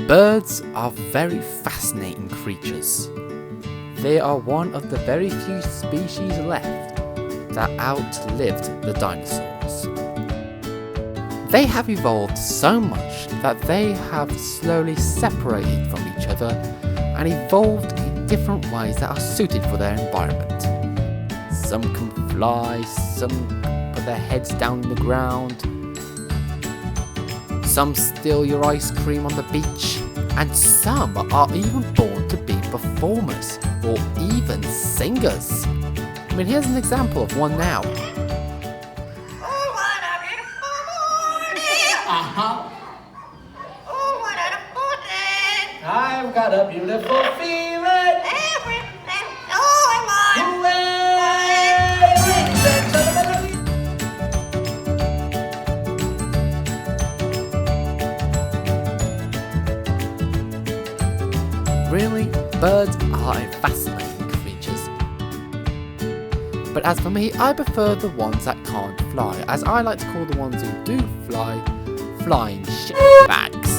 Birds are very fascinating creatures. They are one of the very few species left that outlived the dinosaurs. They have evolved so much that they have slowly separated from each other and evolved in different ways that are suited for their environment. Some can fly, some put their heads down in the ground, some steal your ice cream on the beach, and some are even born to be performers or even singers. I mean, here's an example of one now. Oh, what a beautiful morning! Oh, what a beautiful day! I've got a beautiful feeling. Everything, oh, I'm on. Really, birds are fascinating creatures. But as for me, I prefer the ones that can't fly, as I like to call the ones who do fly, flying shitbags.